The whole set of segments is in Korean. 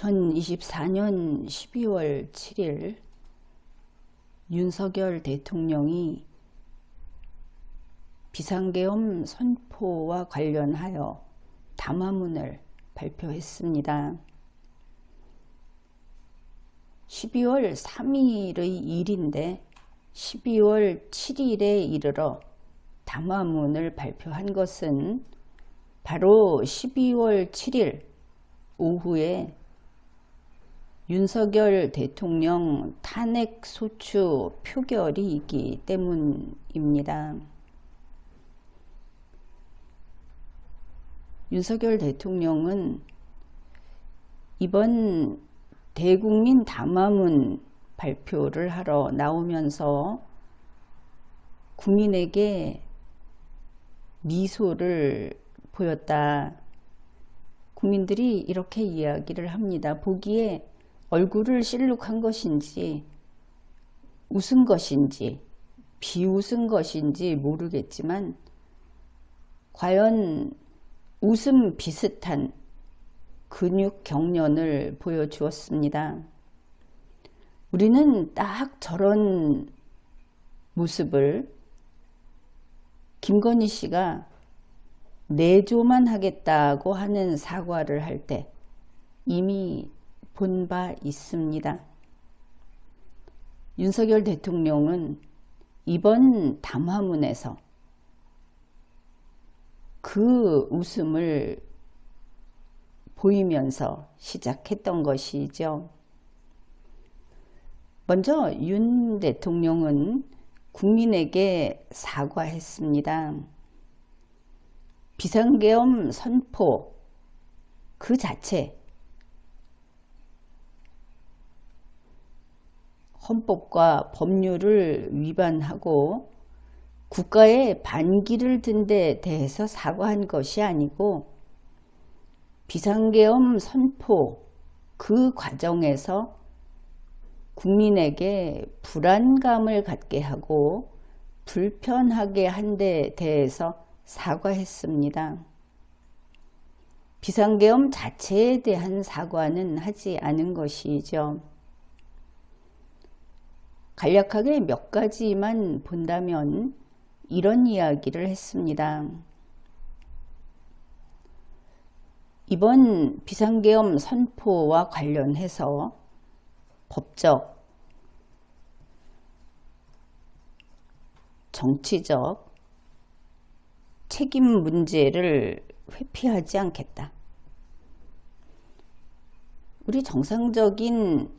2024년 12월 7일 윤석열 대통령이 비상계엄 선포와 관련하여 담화문을 발표했습니다. 12월 3일의 일인데 12월 7일에 이르러 담화문을 발표한 것은 바로 12월 7일 오후에 윤석열 대통령 탄핵소추 표결이 있기 때문입니다. 윤석열 대통령은 이번 대국민 담화문 발표를 하러 나오면서 국민에게 미소를 보였다. 국민들이 이렇게 이야기를 합니다. 보기에 얼굴을 실룩한 것인지 웃은 것인지 비웃은 것인지 모르겠지만 과연 웃음 비슷한 근육 경련을 보여주었습니다. 우리는 딱 저런 모습을 김건희 씨가 내조만 하겠다고 하는 사과를 할 때 이미 본 바 있습니다. 윤석열 대통령은 이번 담화문에서 그 웃음을 보이면서 시작했던 것이죠. 먼저 윤 대통령은 국민에게 사과했습니다. 비상계엄 선포 그 자체 헌법과 법률을 위반하고 국가에 반기를 든 데 대해서 사과한 것이 아니고 비상계엄 선포 그 과정에서 국민에게 불안감을 갖게 하고 불편하게 한 데 대해서 사과했습니다. 비상계엄 자체에 대한 사과는 하지 않은 것이죠. 간략하게 몇 가지만 본다면 이런 이야기를 했습니다. 이번 비상계엄 선포와 관련해서 법적, 정치적 책임 문제를 회피하지 않겠다. 우리 정상적인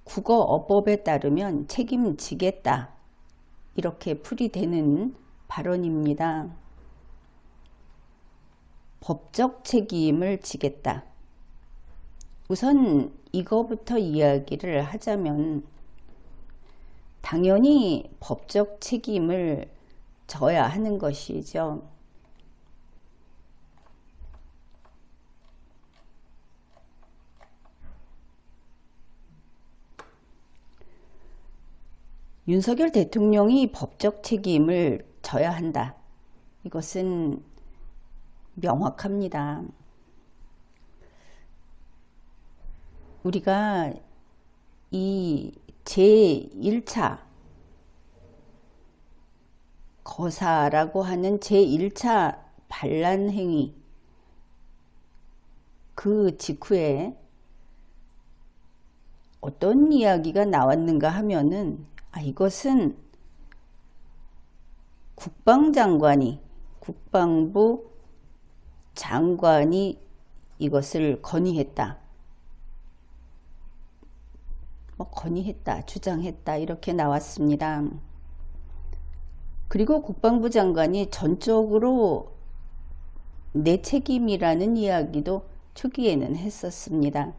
국어어법에 따르면 책임지겠다. 이렇게 풀이되는 발언입니다. 법적 책임을 지겠다. 우선 이거부터 이야기를 하자면 당연히 법적 책임을 져야 하는 것이죠. 윤석열 대통령이 법적 책임을 져야 한다. 이것은 명확합니다. 우리가 이 제1차 거사라고 하는 제1차 반란 행위 그 직후에 어떤 이야기가 나왔는가 하면은 이것은 국방부 장관이 이것을 건의했다. 건의했다, 주장했다 이렇게 나왔습니다. 그리고 국방부 장관이 전적으로 내 책임이라는 이야기도 초기에는 했었습니다.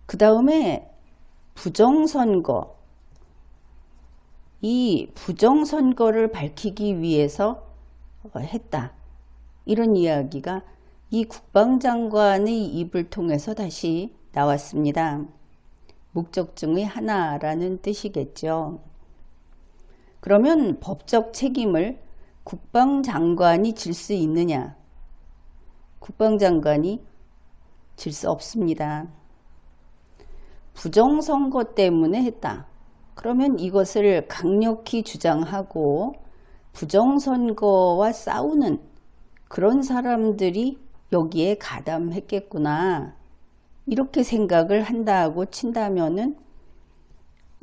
그 다음에 부정선거, 이 부정선거를 밝히기 위해서 했다. 이런 이야기가 이 국방장관의 입을 통해서 다시 나왔습니다. 목적 중의 하나라는 뜻이겠죠. 그러면 법적 책임을 국방장관이 질 수 있느냐? 국방장관이 질 수 없습니다. 부정선거 때문에 했다. 그러면 이것을 강력히 주장하고 부정선거와 싸우는 그런 사람들이 여기에 가담했겠구나. 이렇게 생각을 한다고 친다면은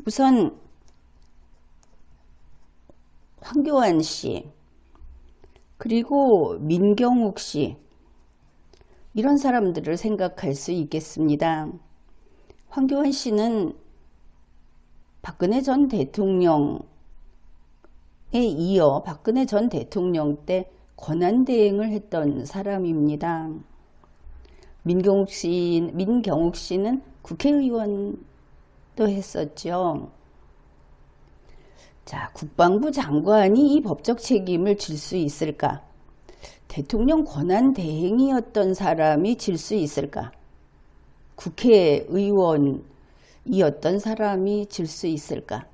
우선 황교안 씨, 그리고 민경욱 씨, 이런 사람들을 생각할 수 있겠습니다. 황교안 씨는 박근혜 전 대통령에 이어 박근혜 전 대통령 때 권한대행을 했던 사람입니다. 민경욱 씨는 국회의원도 했었죠. 자, 국방부 장관이 이 법적 책임을 질 수 있을까? 대통령 권한대행이었던 사람이 질 수 있을까? 국회의원이었던 사람이 질 수 있을까?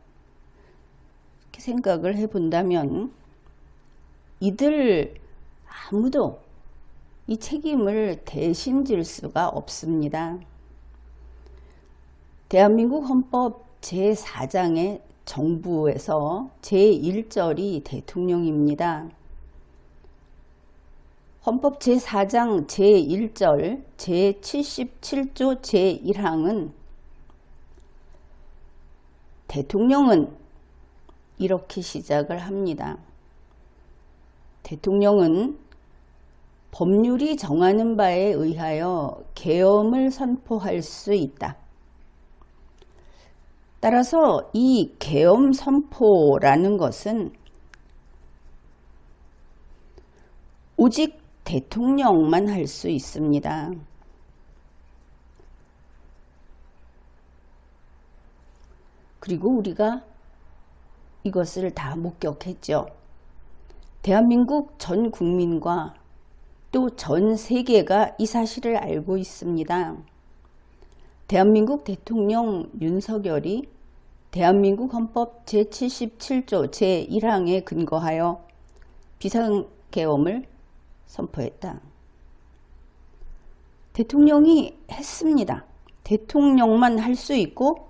이렇게 생각을 해본다면 이들 아무도 이 책임을 대신 질 수가 없습니다. 대한민국 헌법 제4장의 정부에서 제1절이 대통령입니다. 헌법 제4장 제1절 제77조 제1항은 대통령은 이렇게 시작을 합니다. 대통령은 법률이 정하는 바에 의하여 계엄을 선포할 수 있다. 따라서 이 계엄 선포라는 것은 오직 대통령만 할 수 있습니다. 그리고 우리가 이것을 다 목격했죠. 대한민국 전 국민과 또 전 세계가 이 사실을 알고 있습니다. 대한민국 대통령 윤석열이 대한민국 헌법 제77조 제1항에 근거하여 비상계엄을 선포했다. 대통령이 했습니다. 대통령만 할 수 있고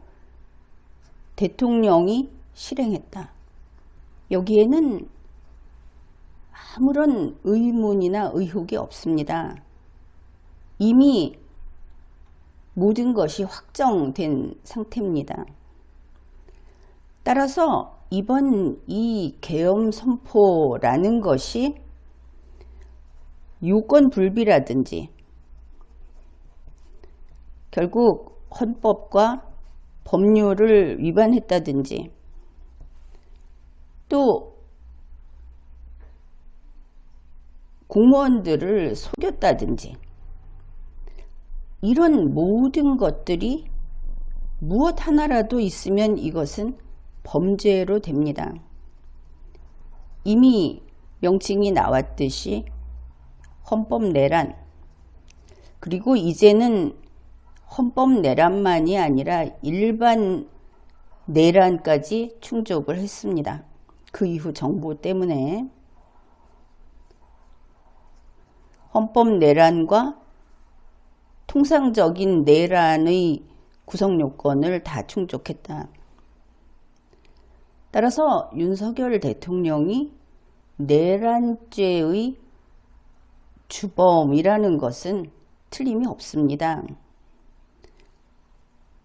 대통령이 실행했다. 여기에는 아무런 의문이나 의혹이 없습니다. 이미 모든 것이 확정된 상태입니다. 따라서 이번 이 계엄 선포라는 것이 요건 불비라든지 결국 헌법과 법률을 위반했다든지 또 공무원들을 속였다든지 이런 모든 것들이 무엇 하나라도 있으면 이것은 범죄로 됩니다. 이미 명칭이 나왔듯이 헌법 내란, 그리고 이제는 헌법 내란만이 아니라 일반 내란까지 충족을 했습니다. 그 이후 정부 때문에 헌법 내란과 통상적인 내란의 구성요건을 다 충족했다. 따라서 윤석열 대통령이 내란죄의 주범이라는 것은 틀림이 없습니다.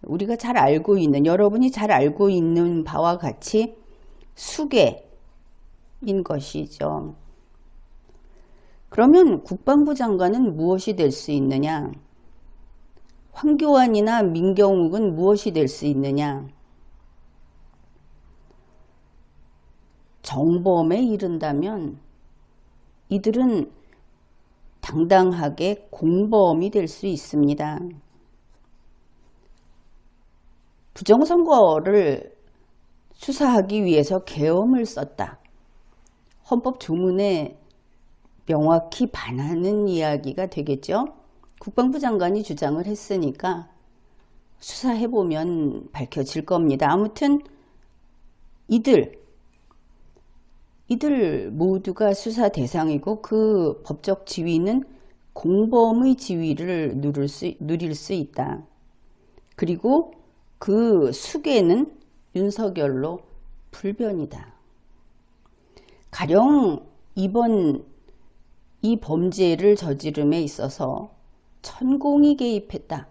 우리가 잘 알고 있는, 여러분이 잘 알고 있는 바와 같이 수괴인 것이죠. 그러면 국방부 장관은 무엇이 될 수 있느냐? 황교안이나 민경욱은 무엇이 될 수 있느냐? 정범에 이른다면 이들은 당당하게 공범이 될 수 있습니다. 부정선거를 수사하기 위해서 계엄을 썼다. 헌법 조문에 명확히 반하는 이야기가 되겠죠. 국방부 장관이 주장을 했으니까 수사해보면 밝혀질 겁니다. 아무튼 이들 모두가 수사 대상이고 그 법적 지위는 공범의 지위를 누릴 수 있다. 그리고 그 수괴는 윤석열로 불변이다. 가령 이번 이 범죄를 저지름에 있어서 천공이 개입했다.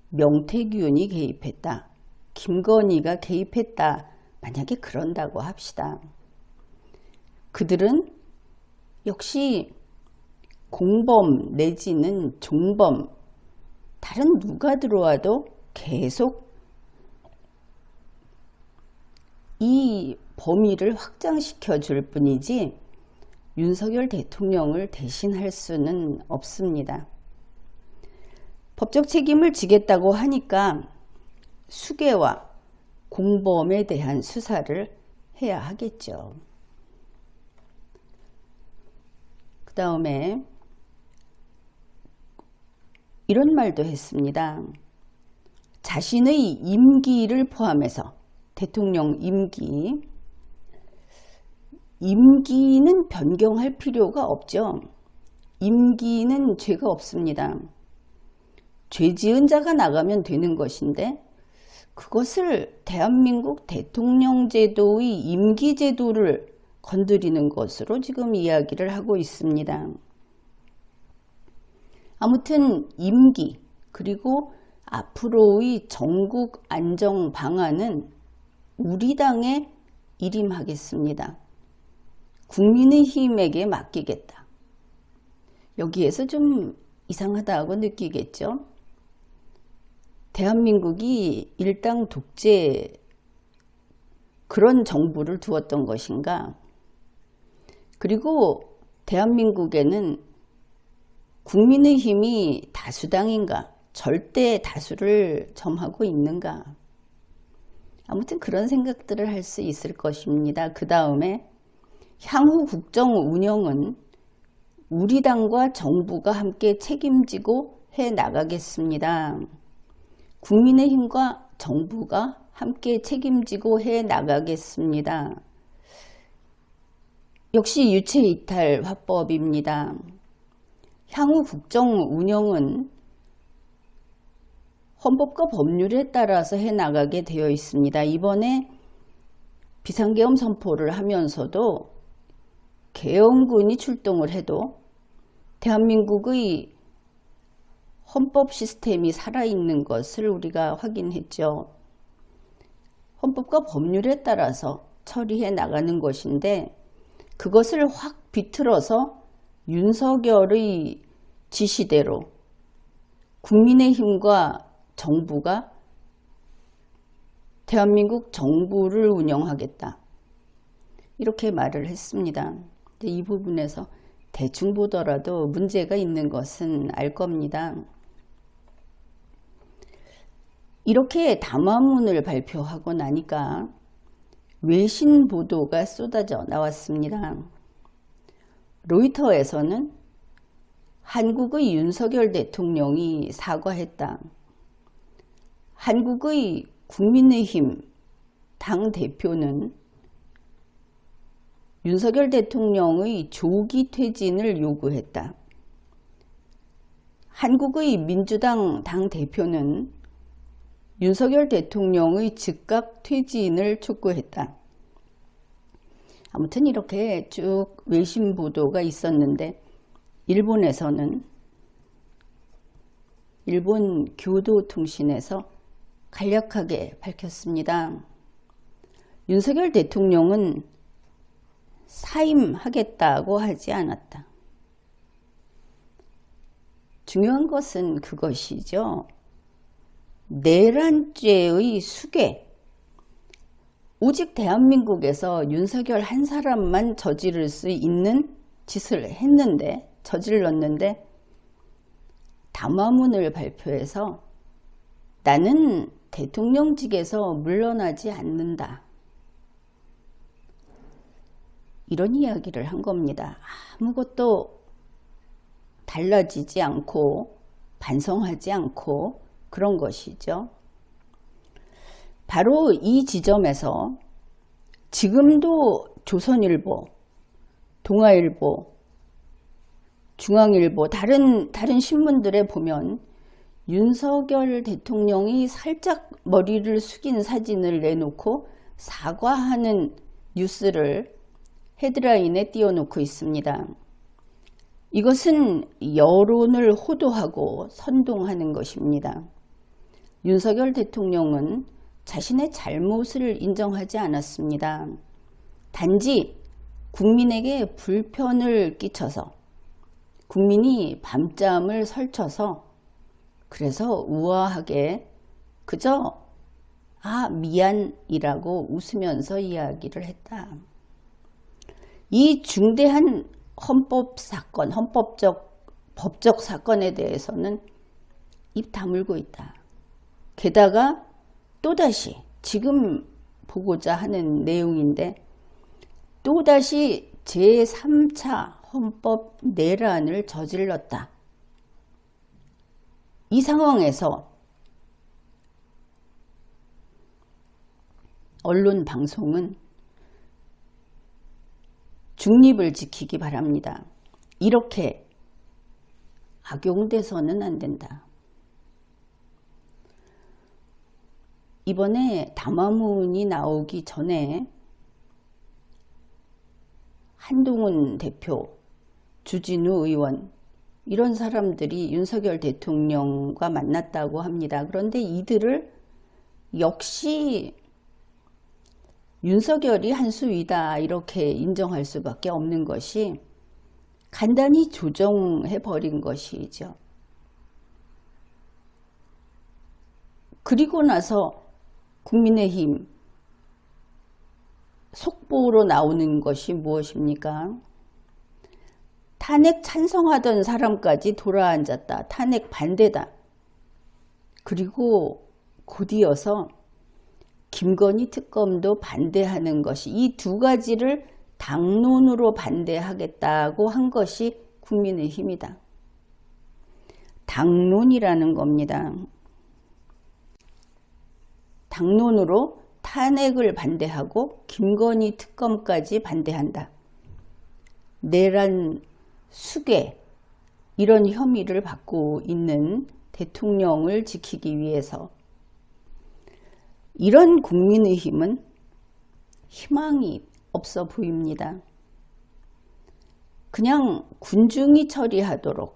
명태균이 개입했다. 김건희가 개입했다. 만약에 그런다고 합시다. 그들은 역시 공범 내지는 종범, 다른 누가 들어와도 계속 이 범위를 확장시켜 줄 뿐이지 윤석열 대통령을 대신할 수는 없습니다. 법적 책임을 지겠다고 하니까 수괴와 공범에 대한 수사를 해야 하겠죠. 그 다음에 이런 말도 했습니다. 자신의 임기를 포함해서 대통령 임기는 변경할 필요가 없죠. 임기는 죄가 없습니다. 죄 지은 자가 나가면 되는 것인데 그것을 대한민국 대통령 제도의 임기 제도를 건드리는 것으로 지금 이야기를 하고 있습니다. 아무튼 임기 그리고 앞으로의 전국 안정 방안은 우리 당에 일임하겠습니다. 국민의힘에게 맡기겠다. 여기에서 좀 이상하다고 느끼겠죠? 대한민국이 일당 독재 그런 정부를 두었던 것인가? 그리고 대한민국에는 국민의힘이 다수당인가? 절대 다수를 점하고 있는가? 아무튼 그런 생각들을 할 수 있을 것입니다. 그 다음에 향후 국정 운영은 우리 당과 정부가 함께 책임지고 해 나가겠습니다. 국민의힘과 정부가 함께 책임지고 해 나가겠습니다. 역시 유체이탈 화법입니다. 향후 국정 운영은 헌법과 법률에 따라서 해 나가게 되어 있습니다. 이번에 비상계엄 선포를 하면서도 계엄군이 출동을 해도 대한민국의 헌법 시스템이 살아있는 것을 우리가 확인했죠. 헌법과 법률에 따라서 처리해 나가는 것인데 그것을 확 비틀어서 윤석열의 지시대로 국민의힘과 정부가 대한민국 정부를 운영하겠다. 이렇게 말을 했습니다. 근데 이 부분에서 대충 보더라도 문제가 있는 것은 알 겁니다. 이렇게 담화문을 발표하고 나니까 외신 보도가 쏟아져 나왔습니다. 로이터에서는 한국의 윤석열 대통령이 사과했다. 한국의 국민의힘 당대표는 윤석열 대통령의 조기 퇴진을 요구했다. 한국의 민주당 당대표는 윤석열 대통령의 즉각 퇴진을 촉구했다. 아무튼 이렇게 쭉 외신 보도가 있었는데 일본에서는 일본 교도통신에서 간략하게 밝혔습니다. 윤석열 대통령은 사임하겠다고 하지 않았다. 중요한 것은 그것이죠. 내란죄의 수괴. 오직 대한민국에서 윤석열 한 사람만 저지를 수 있는 짓을 저질렀는데 담화문을 발표해서 나는 대통령직에서 물러나지 않는다. 이런 이야기를 한 겁니다. 아무것도 달라지지 않고 반성하지 않고 그런 것이죠. 바로 이 지점에서 지금도 조선일보, 동아일보, 중앙일보 다른 신문들에 보면 윤석열 대통령이 살짝 머리를 숙인 사진을 내놓고 사과하는 뉴스를 헤드라인에 띄워놓고 있습니다. 이것은 여론을 호도하고 선동하는 것입니다. 윤석열 대통령은 자신의 잘못을 인정하지 않았습니다. 단지 국민에게 불편을 끼쳐서 국민이 밤잠을 설쳐서 그래서 우아하게 그저 미안이라고 웃으면서 이야기를 했다. 이 중대한 법적 사건에 대해서는 입 다물고 있다. 게다가 또다시 지금 보고자 하는 내용인데 또다시 제3차 헌법 내란을 저질렀다. 이 상황에서 언론 방송은 중립을 지키기 바랍니다. 이렇게 악용돼서는 안 된다. 이번에 담화문이 나오기 전에 한동훈 대표, 주진우 의원 이런 사람들이 윤석열 대통령과 만났다고 합니다. 그런데 이들을 역시 윤석열이 한 수위다 이렇게 인정할 수밖에 없는 것이 간단히 조정해버린 것이죠. 그리고 나서 국민의힘 속보로 나오는 것이 무엇입니까? 탄핵 찬성하던 사람까지 돌아앉았다. 탄핵 반대다. 그리고 곧이어서 김건희 특검도 반대하는 것이 이 두 가지를 당론으로 반대하겠다고 한 것이 국민의힘이다. 당론이라는 겁니다. 당론으로 탄핵을 반대하고 김건희 특검까지 반대한다. 내란 수괴 이런 혐의를 받고 있는 대통령을 지키기 위해서 이런 국민의힘은 희망이 없어 보입니다. 그냥 군중이 처리하도록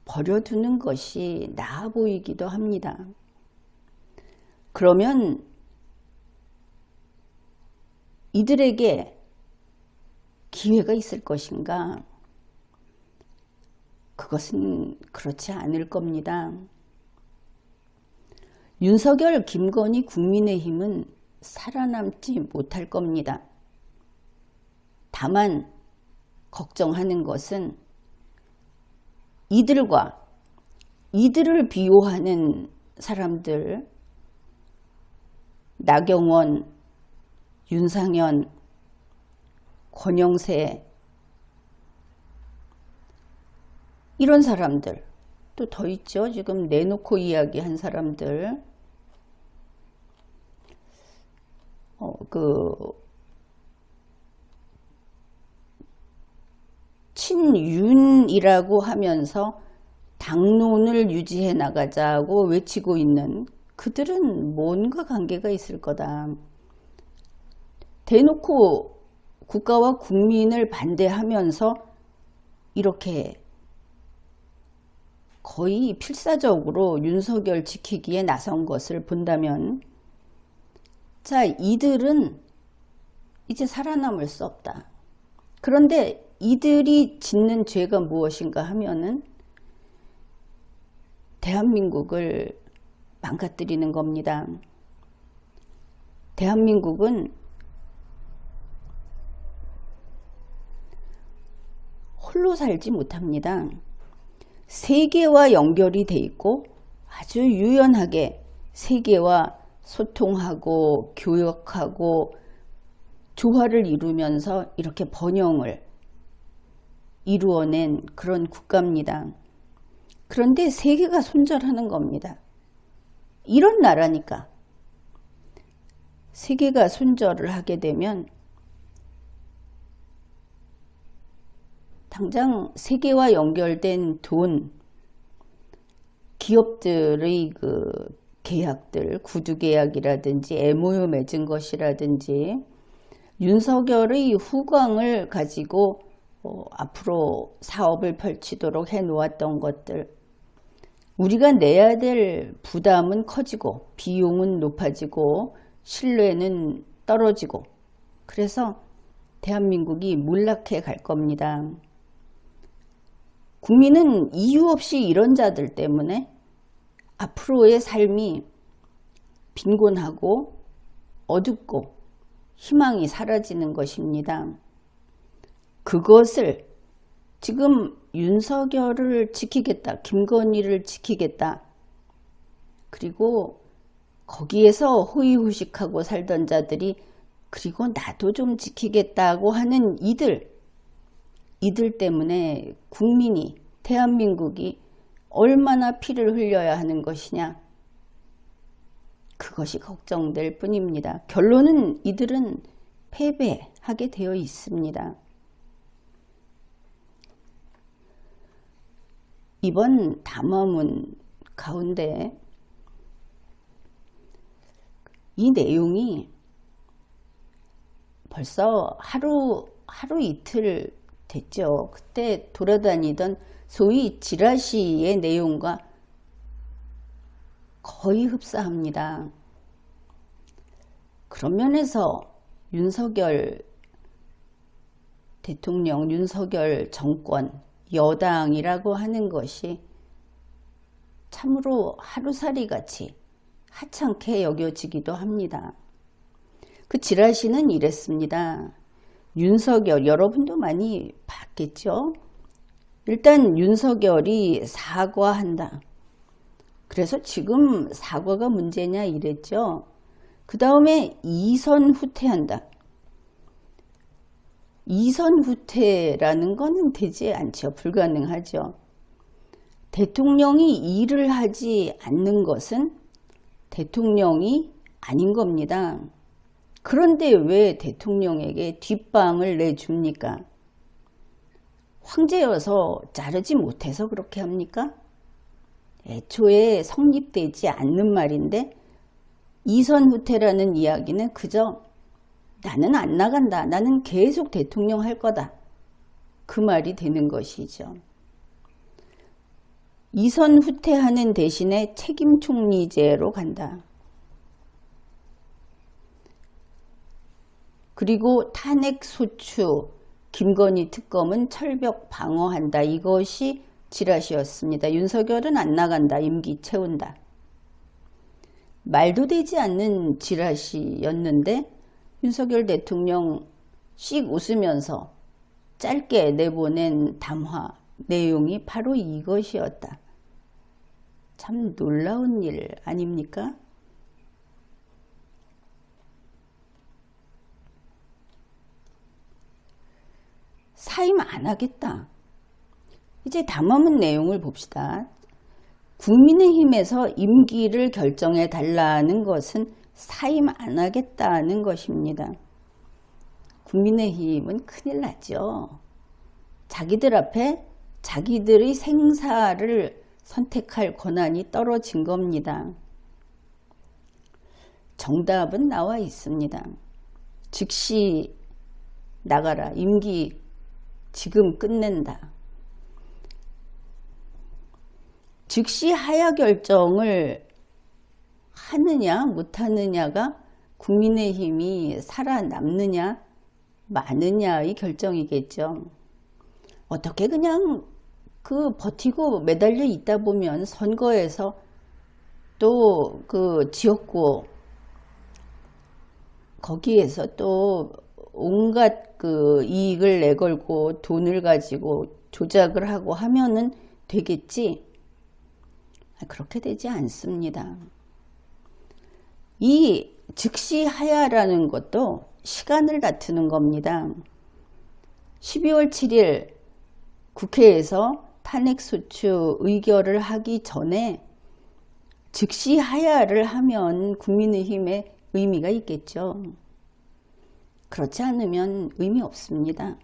버려두는 것이 나아 보이기도 합니다. 그러면 이들에게 기회가 있을 것인가? 그것은 그렇지 않을 겁니다. 윤석열, 김건희, 국민의힘은 살아남지 못할 겁니다. 다만 걱정하는 것은 이들을 비호하는 사람들, 나경원, 윤상현, 권영세 이런 사람들 또 더 있죠. 지금 내놓고 이야기한 사람들 친윤이라고 하면서 당론을 유지해 나가자고 외치고 있는 그들은 뭔가 관계가 있을 거다. 대놓고 국가와 국민을 반대하면서 이렇게 거의 필사적으로 윤석열 지키기에 나선 것을 본다면 자, 이들은 이제 살아남을 수 없다. 그런데 이들이 짓는 죄가 무엇인가 하면은 대한민국을 망가뜨리는 겁니다. 대한민국은 홀로 살지 못합니다. 세계와 연결이 돼 있고 아주 유연하게 세계와 소통하고 교역하고 조화를 이루면서 이렇게 번영을 이루어낸 그런 국가입니다. 그런데 세계가 손절하는 겁니다. 이런 나라니까 세계가 손절을 하게 되면 당장 세계와 연결된 돈, 기업들의 그 계약들, 구두계약이라든지 MOU 맺은 것이라든지 윤석열의 후광을 가지고 앞으로 사업을 펼치도록 해놓았던 것들, 우리가 내야 될 부담은 커지고 비용은 높아지고 신뢰는 떨어지고, 그래서 대한민국이 몰락해 갈 겁니다. 국민은 이유 없이 이런 자들 때문에 앞으로의 삶이 빈곤하고 어둡고 희망이 사라지는 것입니다. 그것을 지금 윤석열을 지키겠다, 김건희를 지키겠다, 그리고 거기에서 호의호식하고 살던 자들이 그리고 나도 좀 지키겠다고 하는 이들 때문에 국민이, 대한민국이 얼마나 피를 흘려야 하는 것이냐, 그것이 걱정될 뿐입니다. 결론은 이들은 패배하게 되어 있습니다. 이번 담화문 가운데 이 내용이 벌써 하루 이틀 됐죠. 그때 돌아다니던 소위 지라시의 내용과 거의 흡사합니다. 그런 면에서 윤석열 대통령, 윤석열 정권, 여당이라고 하는 것이 참으로 하루살이 같이 하찮게 여겨지기도 합니다. 그 지라시는 이랬습니다. 윤석열, 여러분도 많이 봤겠죠? 일단 윤석열이 사과한다. 그래서 지금 사과가 문제냐 이랬죠. 그 다음에 이선 후퇴한다. 이선 후퇴라는 건 되지 않죠. 불가능하죠. 대통령이 일을 하지 않는 것은 대통령이 아닌 겁니다. 그런데 왜 대통령에게 뒷방을 내줍니까? 황제여서 자르지 못해서 그렇게 합니까? 애초에 성립되지 않는 말인데, 이선 후퇴라는 이야기는 그저 나는 안 나간다, 나는 계속 대통령 할 거다, 그 말이 되는 것이죠. 이선 후퇴하는 대신에 책임 총리제로 간다. 그리고 탄핵 소추, 김건희 특검은 철벽 방어한다. 이것이 지라시였습니다. 윤석열은 안 나간다. 임기 채운다. 말도 되지 않는 지라시였는데 윤석열 대통령 씩 웃으면서 짧게 내보낸 담화 내용이 바로 이것이었다. 참 놀라운 일 아닙니까? 사임 안 하겠다. 이제 담화문 내용을 봅시다. 국민의힘에서 임기를 결정해 달라는 것은 사임 안 하겠다는 것입니다. 국민의힘은 큰일 났죠. 자기들 앞에 자기들의 생사를 선택할 권한이 떨어진 겁니다. 정답은 나와 있습니다. 즉시 나가라. 임기 지금 끝낸다. 즉시 하야 결정을 하느냐 못하느냐가 국민의힘이 살아남느냐 마느냐의 결정이겠죠. 어떻게 그냥 버티고 매달려 있다 보면 선거에서 또 그 지역구 거기에서 또 온갖 그 이익을 내걸고 돈을 가지고 조작을 하고 하면은 되겠지. 그렇게 되지 않습니다. 이 즉시 하야라는 것도 시간을 다투는 겁니다. 12월 7일 국회에서 탄핵소추 의결을 하기 전에 즉시 하야를 하면 국민의힘에 의미가 있겠죠. 그렇지 않으면 의미 없습니다.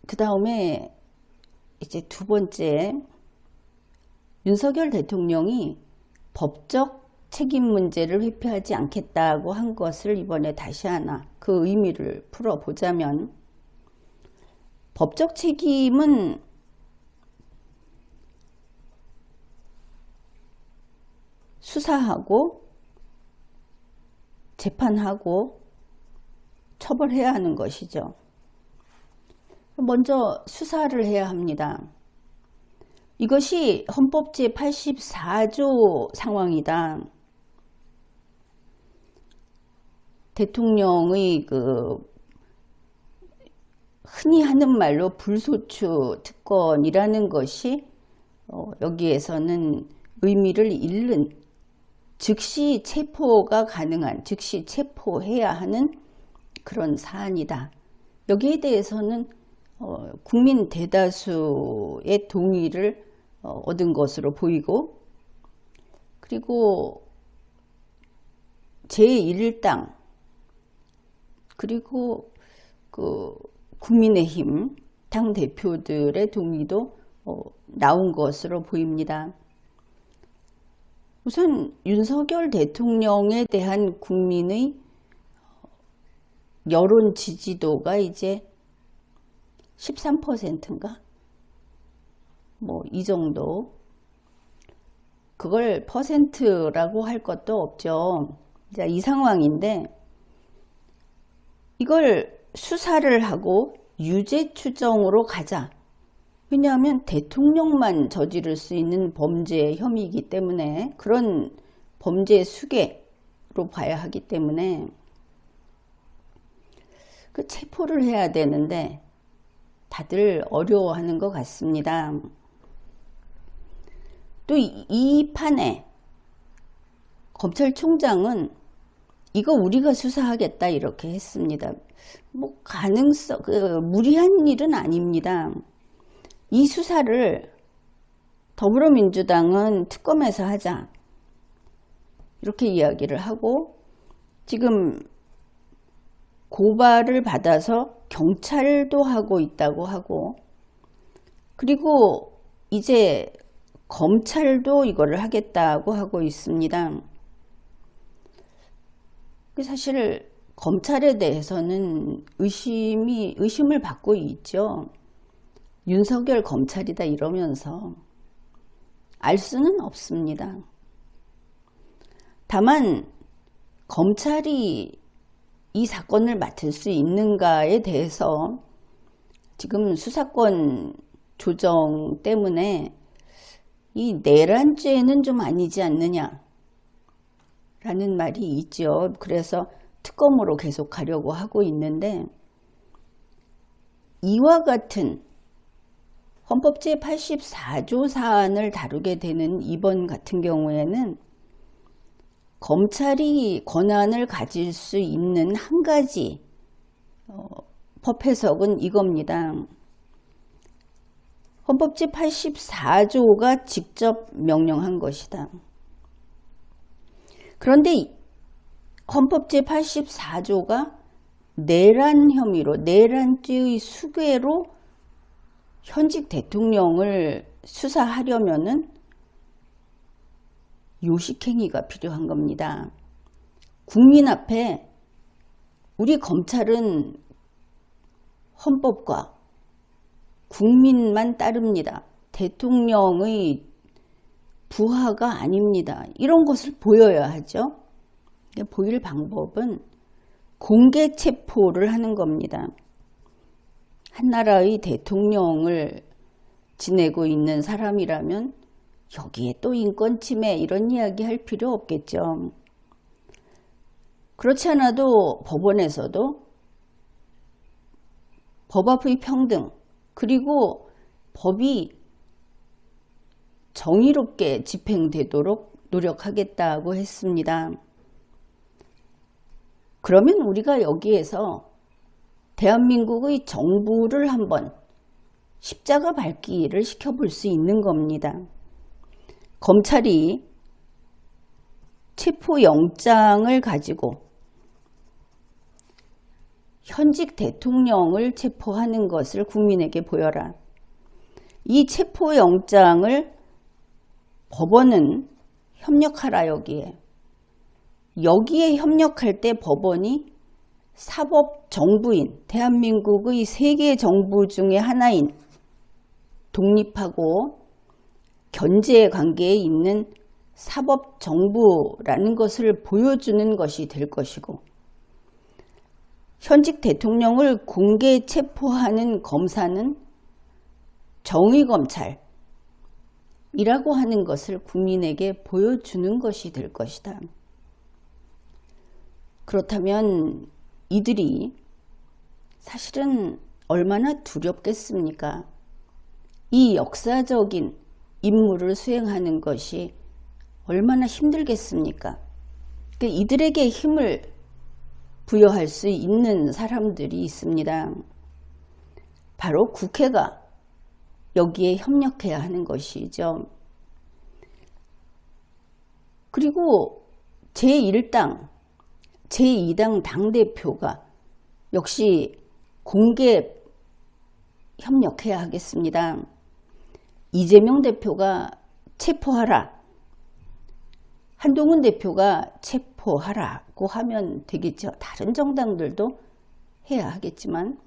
그 다음에 이제 두 번째, 윤석열 대통령이 법적 책임 문제를 회피하지 않겠다고 한 것을 이번에 다시 하나 그 의미를 풀어보자면, 법적 책임은 수사하고 재판하고 처벌해야 하는 것이죠. 먼저 수사를 해야 합니다. 이것이 헌법 제84조 상황이다. 대통령의 흔히 하는 말로 불소추 특권이라는 것이 여기에서는 의미를 잃는, 즉시 체포가 가능한, 즉시 체포해야 하는 그런 사안이다. 여기에 대해서는 국민 대다수의 동의를 얻은 것으로 보이고, 그리고 제1당 그리고 국민의힘 당대표들의 동의도 나온 것으로 보입니다. 우선 윤석열 대통령에 대한 국민의 여론 지지도가 이제 13%인가? 뭐 이 정도. 그걸 퍼센트라고 할 것도 없죠. 자, 이 상황인데 이걸 수사를 하고 유죄 추정으로 가자. 왜냐하면 대통령만 저지를 수 있는 범죄 혐의이기 때문에, 그런 범죄 수괴로 봐야 하기 때문에 그 체포를 해야 되는데 다들 어려워하는 것 같습니다. 또 이 판에 검찰총장은 이거 우리가 수사하겠다 이렇게 했습니다. 뭐 무리한 일은 아닙니다. 이 수사를 더불어민주당은 특검에서 하자 이렇게 이야기를 하고, 지금 고발을 받아서 경찰도 하고 있다고 하고, 그리고 이제 검찰도 이거를 하겠다고 하고 있습니다. 사실 검찰에 대해서는 의심을 받고 있죠. 윤석열 검찰이다 이러면서 알 수는 없습니다. 다만 검찰이 이 사건을 맡을 수 있는가에 대해서 지금 수사권 조정 때문에 이 내란죄는 좀 아니지 않느냐 라는 말이 있죠. 그래서 특검으로 계속 가려고 하고 있는데, 이와 같은 헌법 제84조 사안을 다루게 되는 이번 같은 경우에는 검찰이 권한을 가질 수 있는 한 가지 법 해석은 이겁니다. 헌법 제84조가 직접 명령한 것이다. 그런데 헌법 제84조가 내란 혐의로, 내란죄의 수괴로 현직 대통령을 수사하려면은 요식행위가 필요한 겁니다. 국민 앞에 우리 검찰은 헌법과 국민만 따릅니다. 대통령의 부하가 아닙니다. 이런 것을 보여야 하죠. 보일 방법은 공개 체포를 하는 겁니다. 한 나라의 대통령을 지내고 있는 사람이라면 여기에 또 인권 침해 이런 이야기 할 필요 없겠죠. 그렇지 않아도 법원에서도 법 앞의 평등, 그리고 법이 정의롭게 집행되도록 노력하겠다고 했습니다. 그러면 우리가 여기에서 대한민국의 정부를 한번 십자가 밟기를 시켜볼 수 있는 겁니다. 검찰이 체포영장을 가지고 현직 대통령을 체포하는 것을 국민에게 보여라. 이 체포영장을 법원은 협력하라 여기에 협력할 때 법원이 사법정부인 대한민국의 세계 정부 중에 하나인 독립하고 견제 관계에 있는 사법정부라는 것을 보여주는 것이 될 것이고, 현직 대통령을 공개 체포하는 검사는 정의검찰이라고 하는 것을 국민에게 보여주는 것이 될 것이다. 그렇다면 이들이 사실은 얼마나 두렵겠습니까? 이 역사적인 임무를 수행하는 것이 얼마나 힘들겠습니까? 이들에게 힘을 부여할 수 있는 사람들이 있습니다. 바로 국회가 여기에 협력해야 하는 것이죠. 그리고 제1당, 제2당 당대표가 역시 공개 협력해야 하겠습니다. 이재명 대표가 체포하라, 한동훈 대표가 체포하라고 하면 되겠죠. 다른 정당들도 해야 하겠지만,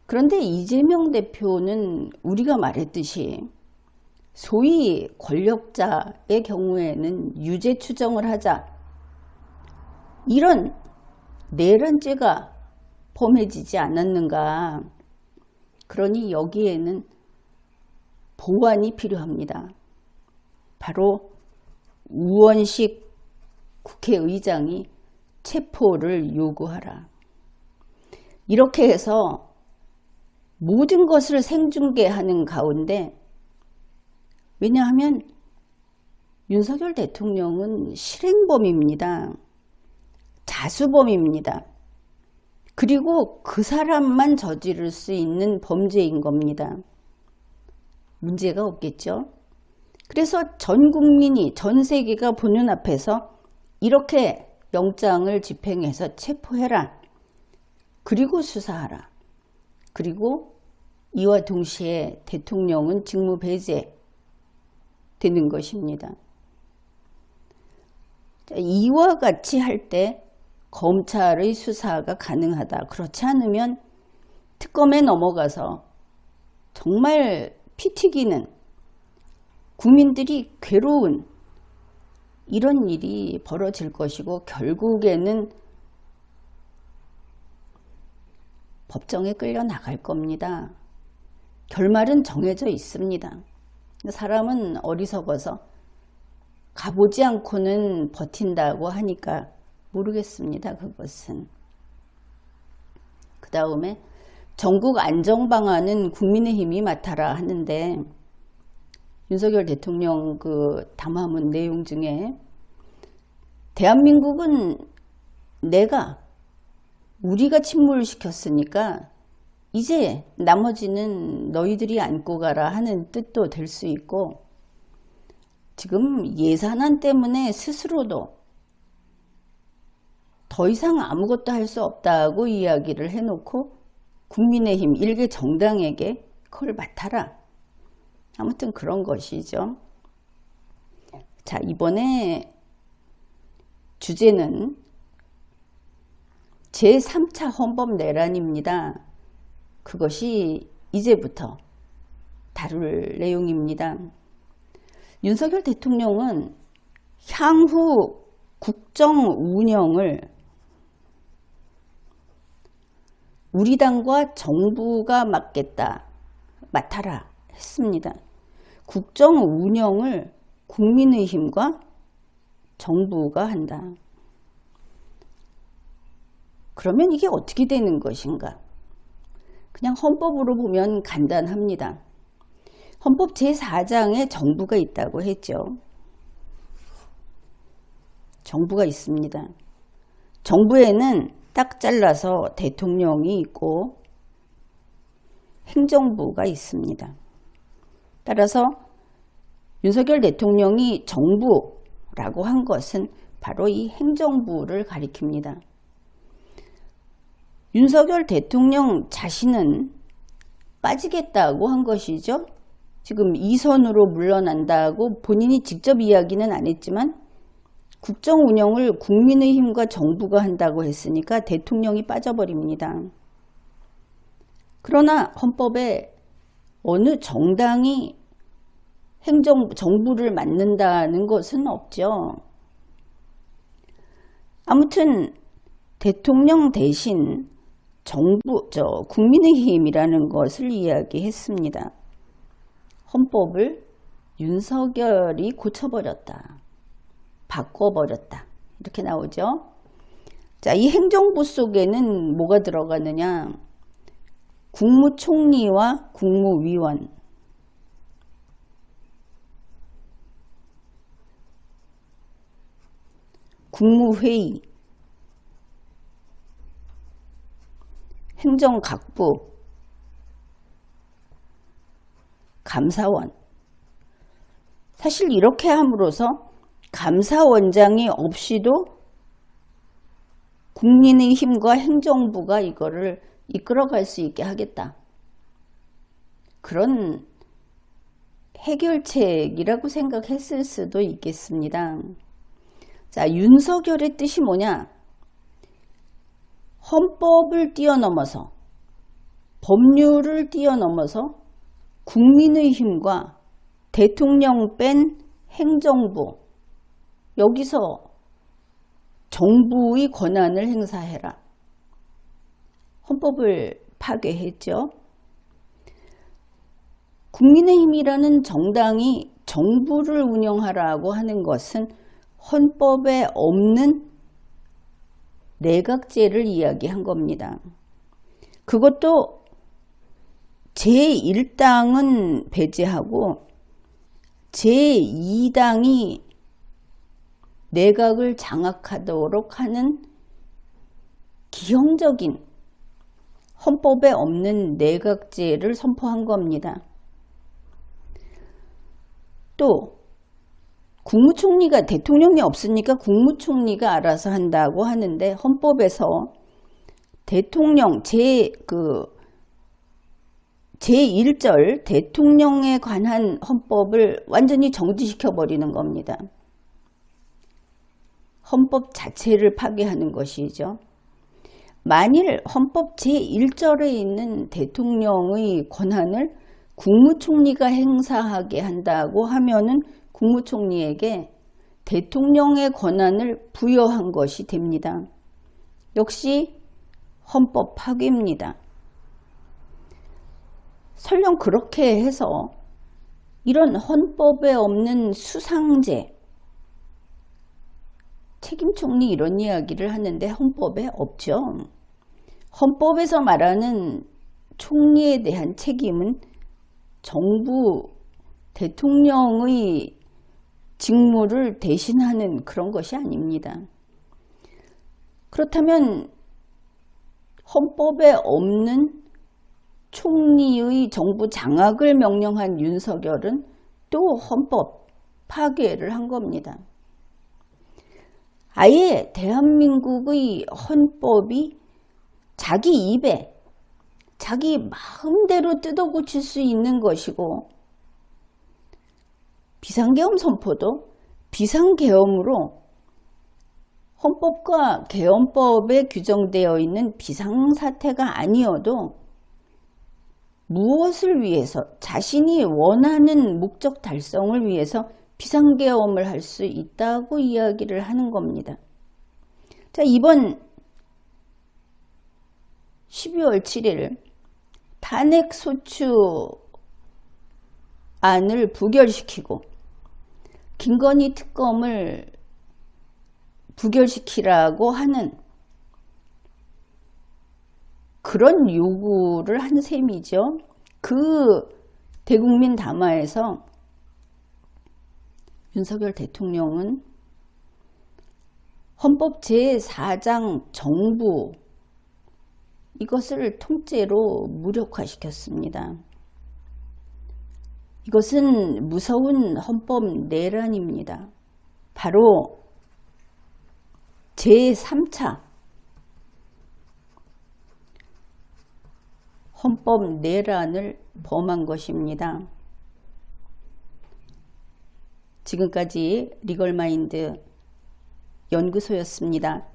그런데 이재명 대표는 우리가 말했듯이 소위 권력자의 경우에는 유죄 추정을 하자, 이런 내란죄가 범해지지 않았는가. 그러니 여기에는 보완이 필요합니다. 바로 우원식 국회의장이 체포를 요구하라. 이렇게 해서 모든 것을 생중계하는 가운데, 왜냐하면 윤석열 대통령은 실행범입니다. 자수범입니다. 그리고 그 사람만 저지를 수 있는 범죄인 겁니다. 문제가 없겠죠. 그래서 전 국민이, 전 세계가 보는 앞에서 이렇게 영장을 집행해서 체포해라. 그리고 수사하라. 그리고 이와 동시에 대통령은 직무 배제되는 것입니다. 이와 같이 할 때 검찰의 수사가 가능하다. 그렇지 않으면 특검에 넘어가서 정말 피 튀기는, 국민들이 괴로운 이런 일이 벌어질 것이고, 결국에는 법정에 끌려 나갈 겁니다. 결말은 정해져 있습니다. 사람은 어리석어서 가보지 않고는 버틴다고 하니까 모르겠습니다. 그것은. 그 다음에 전국 안정방안은 국민의힘이 맡아라 하는데, 윤석열 대통령 그 담화문 내용 중에 대한민국은 우리가 침몰시켰으니까 이제 나머지는 너희들이 안고 가라 하는 뜻도 될 수 있고, 지금 예산안 때문에 스스로도 더 이상 아무것도 할 수 없다고 이야기를 해놓고 국민의힘 일개 정당에게 그걸 맡아라. 아무튼 그런 것이죠. 자, 이번에 주제는 제3차 헌법 내란입니다. 그것이 이제부터 다룰 내용입니다. 윤석열 대통령은 향후 국정 운영을 우리 당과 정부가 맡아라 했습니다. 국정 운영을 국민의힘과 정부가 한다. 그러면 이게 어떻게 되는 것인가? 그냥 헌법으로 보면 간단합니다. 헌법 제4장에 정부가 있다고 했죠. 정부가 있습니다. 정부에는 딱 잘라서 대통령이 있고 행정부가 있습니다. 따라서 윤석열 대통령이 정부라고 한 것은 바로 이 행정부를 가리킵니다. 윤석열 대통령 자신은 빠지겠다고 한 것이죠. 지금 이선으로 물러난다고 본인이 직접 이야기는 안 했지만 국정 운영을 국민의힘과 정부가 한다고 했으니까 대통령이 빠져버립니다. 그러나 헌법에 어느 정당이 정부를 맡는다는 것은 없죠. 아무튼 대통령 대신 국민의힘이라는 것을 이야기했습니다. 헌법을 윤석열이 고쳐버렸다. 바꿔버렸다. 이렇게 나오죠. 자, 이 행정부 속에는 뭐가 들어가느냐? 국무총리와 국무위원, 국무회의, 행정각부, 감사원. 사실 이렇게 함으로써 감사원장이 없이도 국민의힘과 행정부가 이거를 이끌어갈 수 있게 하겠다. 그런 해결책이라고 생각했을 수도 있겠습니다. 자, 윤석열의 뜻이 뭐냐? 헌법을 뛰어넘어서, 법률을 뛰어넘어서 국민의힘과 대통령 뺀 행정부, 여기서 정부의 권한을 행사해라. 헌법을 파괴했죠. 국민의힘이라는 정당이 정부를 운영하라고 하는 것은 헌법에 없는 내각제를 이야기한 겁니다. 그것도 제1당은 배제하고 제2당이 내각을 장악하도록 하는 기형적인 헌법에 없는 내각제를 선포한 겁니다. 또 국무총리가 대통령이 없으니까 국무총리가 알아서 한다고 하는데 헌법에서 대통령 제1절 대통령에 관한 헌법을 완전히 정지시켜 버리는 겁니다. 헌법 자체를 파괴하는 것이죠. 만일 헌법 제1절에 있는 대통령의 권한을 국무총리가 행사하게 한다고 하면은 국무총리에게 대통령의 권한을 부여한 것이 됩니다. 역시 헌법 파괴입니다. 설령 그렇게 해서 이런 헌법에 없는 수상제, 책임총리 이런 이야기를 하는데 헌법에 없죠. 헌법에서 말하는 총리에 대한 책임은 정부, 대통령의 직무를 대신하는 그런 것이 아닙니다. 그렇다면 헌법에 없는 총리의 정부 장악을 명령한 윤석열은 또 헌법 파괴를 한 겁니다. 아예 대한민국의 헌법이 자기 입에 자기 마음대로 뜯어고칠 수 있는 것이고 비상계엄 선포도 비상계엄으로 헌법과 계엄법에 규정되어 있는 비상사태가 아니어도 무엇을 위해서 자신이 원하는 목적 달성을 위해서 비상계엄을 할 수 있다고 이야기를 하는 겁니다. 자, 이번 12월 7일 탄핵소추안을 부결시키고 김건희 특검을 부결시키라고 하는 그런 요구를 한 셈이죠. 그 대국민 담화에서 윤석열 대통령은 헌법 제4장 정부 이것을 통째로 무력화시켰습니다. 이것은 무서운 헌법 내란입니다. 바로 제3차 헌법 내란을 범한 것입니다. 지금까지 리걸마인드 연구소였습니다.